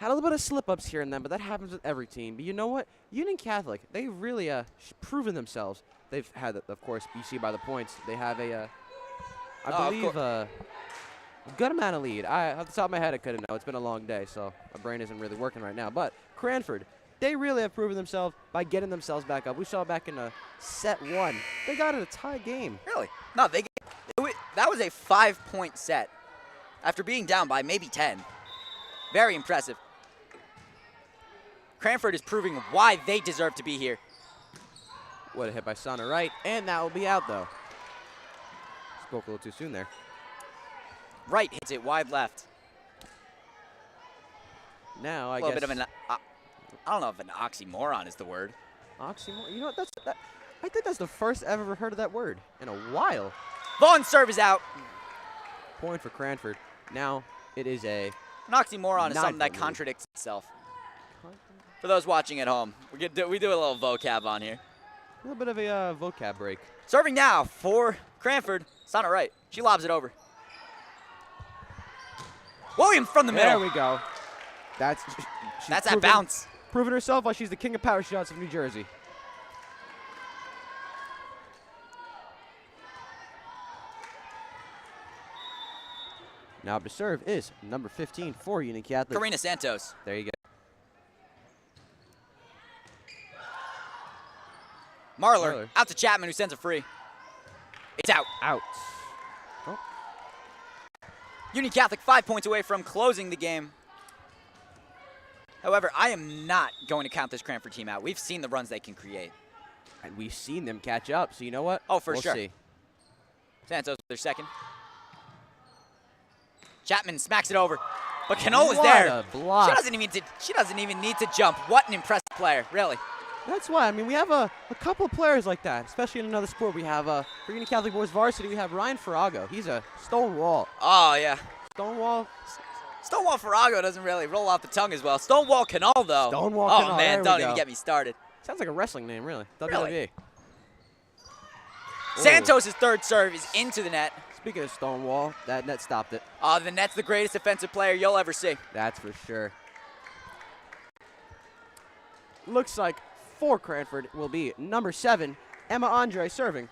a little bit of slip-ups here and then, but that happens with every team. But you know what? Union Catholic, they've really proven themselves. They've had, of course, you see by the points, they have a good amount of lead. Off the top of my head, I couldn't know. It's been a long day, so my brain isn't really working right now. But Cranford, they really have proven themselves by getting themselves back up. We saw back in set 1, they got in a tie game.
Really? No, that was a 5-point set after being down by maybe 10. Very impressive. Cranford is proving why they deserve to be here.
What a hit by Sana right, and that will be out, though. Spoke a little too soon there.
Right hits it wide left.
Now,
I guess. A little bit of I don't know if an oxymoron is the word.
Oxymoron? You know what? I think that's the first I've ever heard of that word in a while.
Vaughn's serve is out.
Point for Cranford. Now it is an
oxymoron is something that contradicts itself. For those watching at home, we do a little vocab on here.
A little bit of a vocab break.
Serving now for Cranford. Sana right. She lobs it over. Williams from the middle.
There we go. That's
that bounce.
Proving herself like she's the king of power shots of New Jersey. Now up to serve is number 15 for Union Catholic.
Karina Santos.
There you go.
Marler out to Chapman, who sends a free. It's out.
Out. Oh.
Union Catholic 5 points away from closing the game. However, I am not going to count this Cranford team out. We've seen the runs they can create.
And we've seen them catch up, so you know what?
Oh, for
we'll
sure.
See.
Santos with their second. Chapman smacks it over. But Canola's there.
A block.
She doesn't even need to jump. What an impressive player, really.
That's why. I mean, we have a couple of players like that, especially in another sport. We have, for Union Catholic Boys Varsity, we have Ryan Farrago. He's a Stonewall.
Oh, yeah.
Stonewall
Farrago doesn't really roll off the tongue as well. Stonewall Canal, though.
Stonewall
Canal. Oh, man, don't even get me started.
Sounds like a wrestling name, really.
Really?
WWE.
Santos' third serve is into the net.
Speaking of Stonewall, that net stopped it.
Oh, the net's the greatest offensive player you'll ever see.
That's for sure. Looks like for Cranford will be number 7, Emma Andre serving.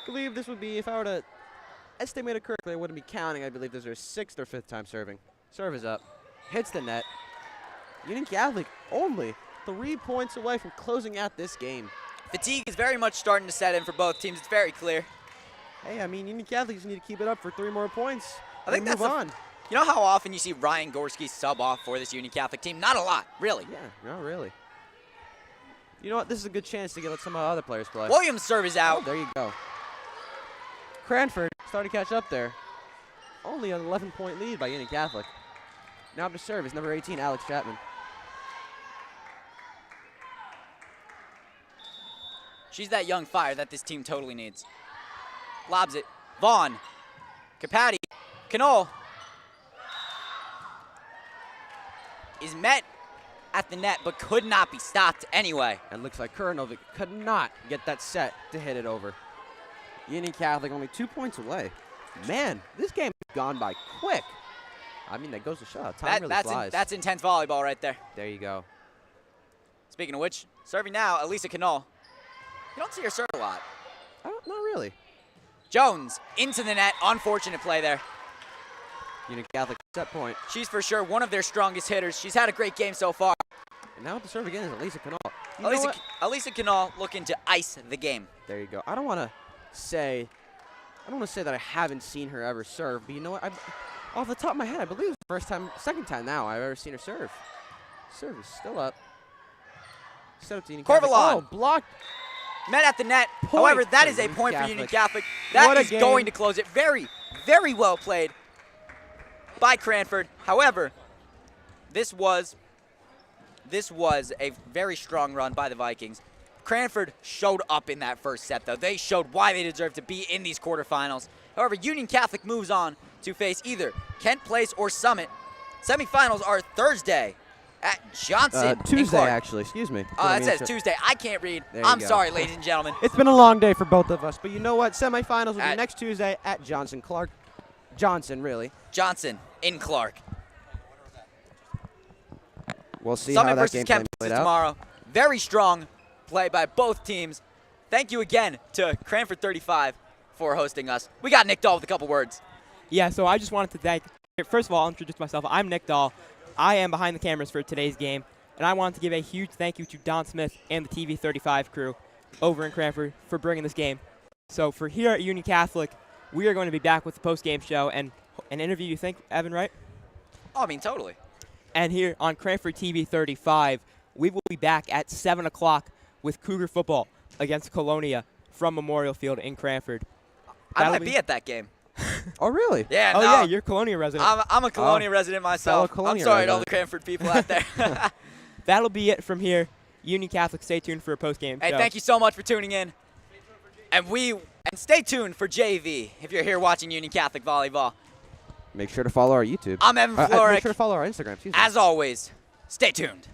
I believe this would be, if I were to estimate it correctly, I wouldn't be counting. I believe this is her 6th or 5th time serving. Serve is up. Hits the net. Union Catholic only 3 points away from closing out this game.
Fatigue is very much starting to set in for both teams. It's very clear.
Hey, I mean, Union Catholic just need to keep it up for 3 more points.
I think that's
move on.
You know how often you see Ryan Gorski sub off for this Union Catholic team? Not a lot, really.
Yeah, not really. You know what? This is a good chance to let some of the other players play.
Williams' serve is out.
Oh, there you go. Cranford starting to catch up there. Only an 11-point lead by Union Catholic. Now up to serve is number 18, Alex Chapman.
She's that young fire that this team totally needs. Lobs it. Vaughn. Capati. Canole. Is met at the net, but could not be stopped anyway.
And looks like Kuranovic could not get that set to hit it over. Union Catholic only 2 points away. Man, this game has gone by quick. I mean, that goes to show how time really flies.
That's intense volleyball right there.
There you go.
Speaking of which, serving now, Elisa Canole. You don't see her serve a lot.
Not really.
Jones into the net. Unfortunate play there.
Union Catholic set point.
She's for sure one of their strongest hitters. She's had a great game so far.
And now to serve again is Elisa Canole.
Elisa Canole looking to ice the game.
There you go. I don't want to say that I haven't seen her ever serve, but you know what? Off the top of my head, I believe it's the second time now I've ever seen her serve. Serve is still up. Set up to Union Catholic.
Corvalon.
Oh, blocked.
Met at the net.
Point
However, that
for
is a
Union
point for
Catholic.
Union Catholic. That is going to close it. Very, very well played by Cranford. However, this was a very strong run by the Vikings. Cranford showed up in that first set, though. They showed why they deserve to be in these quarterfinals. However, Union Catholic moves on to face either Kent Place or Summit. Semifinals are Thursday at Johnson.
Tuesday, actually. Excuse me.
Oh, that says Tuesday. I can't read.
There you
I'm
go.
sorry, ladies and gentlemen.
It's been a long day for both of us, but you know what? Semifinals will be next Tuesday at Johnson. Johnson, really.
Johnson in Clark.
We'll see
Summit
how that
versus
game
Kent
played
is
out.
tomorrow. Very strong play by both teams. Thank you again to Cranford 35 for hosting us. We got Nick Dahl with a couple words.
Yeah, so I just wanted to thank, first of all, I'll introduce myself. I'm Nick Dahl. I am behind the cameras for today's game, and I wanted to give a huge thank you to Don Smith and the TV 35 crew over in Cranford for bringing this game. So for here at Union Catholic, we are going to be back with the post-game show and an interview, you think, Evan, right?
Oh, I mean, totally.
And here on Cranford TV 35, we will be back at 7 o'clock with Cougar football against Colonia from Memorial Field in Cranford.
I might be at that game.
Oh, really?
Yeah,
Oh,
no.
yeah, you're a Colonia resident.
I'm a Colonia resident myself.
Colonia
I'm sorry to all
resident.
the Cranford people out there.
That'll be it from here. Union Catholic, stay tuned for a post-game
Hey,
show.
thank you so much for tuning in. And stay tuned for JV if you're here watching Union Catholic Volleyball.
Make sure to follow our YouTube.
I'm Evan Floric.
Make sure to follow our Instagram. Excuse me.
As always, stay tuned.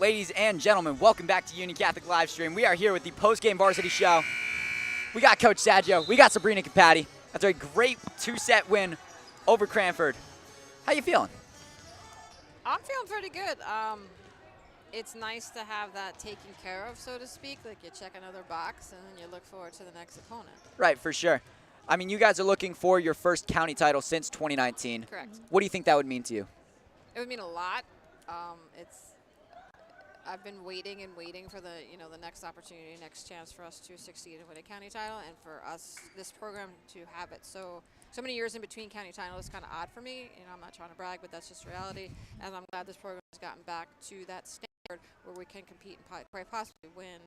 Ladies and gentlemen, welcome back to Union Catholic Livestream. We are here with the post-game varsity show. We got Coach Saggio, we got Sabrina Capatti. That's a great 2-set win over Cranford. How you feeling?
I'm feeling pretty good. It's nice to have that taken care of, so to speak. Like you check another box and then you look forward to the next opponent.
Right, for sure. I mean, you guys are looking for your first county title since 2019.
Correct.
What do you think that would mean to you?
It would mean a lot. I've been waiting for the the next opportunity, next chance for us to succeed and win a county title, and for us, this program, to have it so many years in between county titles is kind of odd for me. I'm not trying to brag, but that's just reality. And I'm glad this program has gotten back to that standard where we can compete and quite possibly win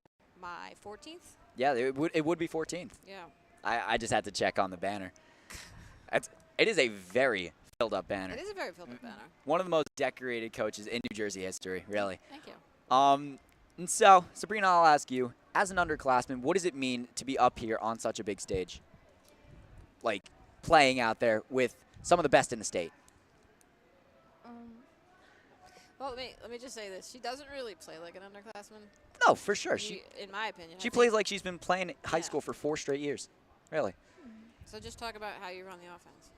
my 14th.
Yeah, it would be 14th.
Yeah.
I just had to check on the banner. It is a very filled up banner.
It is a very filled up banner.
One of the most decorated coaches in New Jersey history, really.
Thank you.
And so, Sabrina, I'll ask you, as an underclassman, what does it mean to be up here on such a big stage? Like, playing out there with some of the best in the state.
Well, let me just say this. She doesn't really play like an underclassman.
No, for sure.
In my opinion.
She plays like she's been playing high school for 4 straight years. Really.
So just talk about how you run the offense.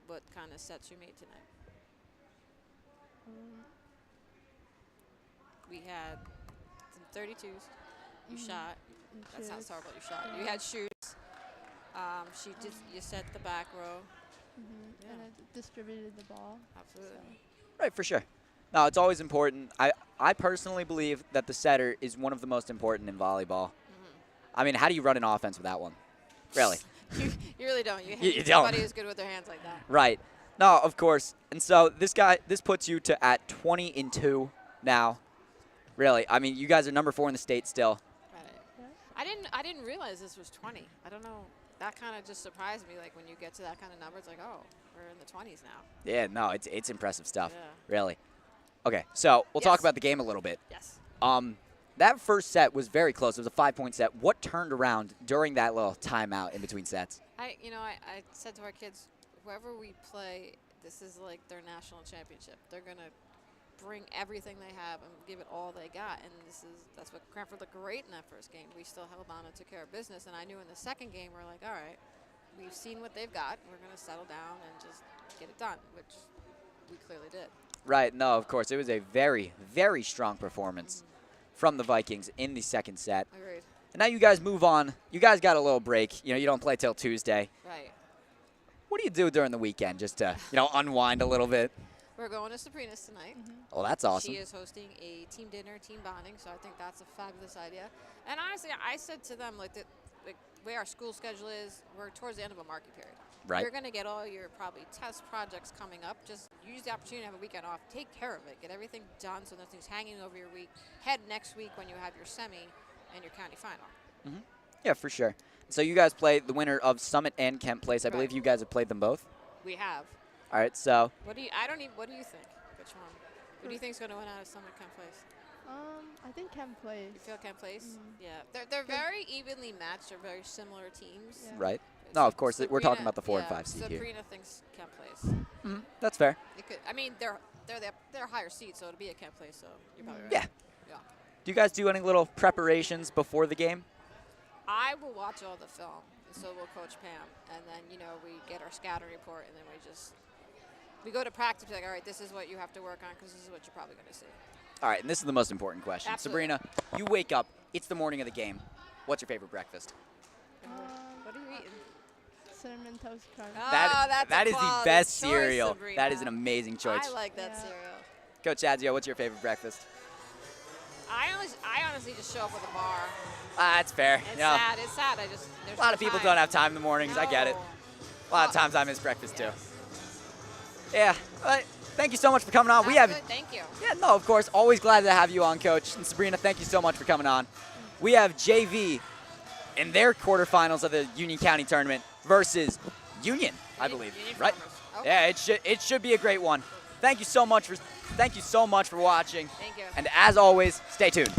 What kind of sets you made tonight? We had some 32s. You shot. That sounds horrible. You shot. You had shoots. You set the back row.
Yeah. And I distributed the ball.
Absolutely.
So.
Right, for sure. No, it's always important. I personally believe that the setter is one of the most important in volleyball. I mean, how do you run an offense with that one? Really?
You really don't.
You don't.
Somebody who's good with their hands like that.
Right. No, of course. And so this puts you to at 20-2 now. Really. I mean, you guys are number 4 in the state still.
Right. I didn't realize this was 20. I don't know. That kind of just surprised me. Like when you get to that kind of number, it's like, oh, we're in the 20s now.
Yeah. No, it's impressive stuff.
Yeah.
Really. Okay. So we'll talk about the game a little bit.
Yes.
That first set was very close. It was a 5-point set. What turned around during that little timeout in between sets?
I said to our kids, whoever we play, this is like their national championship. They're gonna bring everything they have and give it all they got. And that's what Cranford looked great in that first game. We still held on and took care of business. And I knew in the second game we're like, all right, we've seen what they've got. We're gonna settle down and just get it done, which we clearly did. Right.
No, of course. It was a very, very strong performance from the Vikings in the second set.
Agreed.
And now you guys move on. You guys got a little break. You don't play till Tuesday.
Right.
What do you do during the weekend just to, unwind a little bit?
We're going to Sabrina's tonight.
Oh, that's awesome.
She is hosting a team dinner, team bonding, so I think that's a fabulous idea. And honestly, I said to them, like the way our school schedule is, we're towards the end of a market period.
Right.
You're going to get all your probably test projects coming up. Just use the opportunity to have a weekend off. Take care of it. Get everything done so nothing's hanging over your week. Head next week when you have your semi and your county final.
Yeah, for sure. So you guys play the winner of Summit and Kent Place. I believe you guys have played them both.
We have.
All right, so.
What do you think? Which one? Who do you think is going to win out of Summit Kent Place?
I think Kent Place.
You feel Kent Place? Yeah. They're very evenly matched. They're very similar teams.
Yeah.
Right. No, of course. We're talking about the 4 and 5 seed here.
Sabrina thinks Kent Place.
That's fair.
It could, I mean, they're higher seed, so it'll be a Kent Place. So you're probably right.
Yeah.
Yeah.
Do you guys do any little preparations before the game?
I will watch all the film, and so will Coach Pam. And then we get our scouting report, and then we go to practice. Like, all right, this is what you have to work on because this is what you're probably going to see.
All right, and this is the most important question.
Absolutely.
Sabrina, you wake up. It's the morning of the game. What's your favorite breakfast?
What are you eating?
Cinnamon Toast Crunch.
That is the best
choice,
cereal.
Sabrina.
That is an amazing choice.
I like that cereal.
Coach Adzio, what's your favorite breakfast?
I honestly just show up with a bar.
That's fair.
It's sad. It's sad. There's
a lot of people don't have time in the mornings. I get it.
No.
A lot of times I miss breakfast too. Yeah. Thank you so much for coming on.
Good. Thank you.
Yeah, no, of course. Always glad to have you on, Coach. And Sabrina, thank you so much for coming on. We have JV in their quarterfinals of the Union County tournament versus Union, I believe.
Union
right?
Okay.
Yeah, it should be a great one. Thank you so much for watching.
Thank you.
And as always, stay tuned.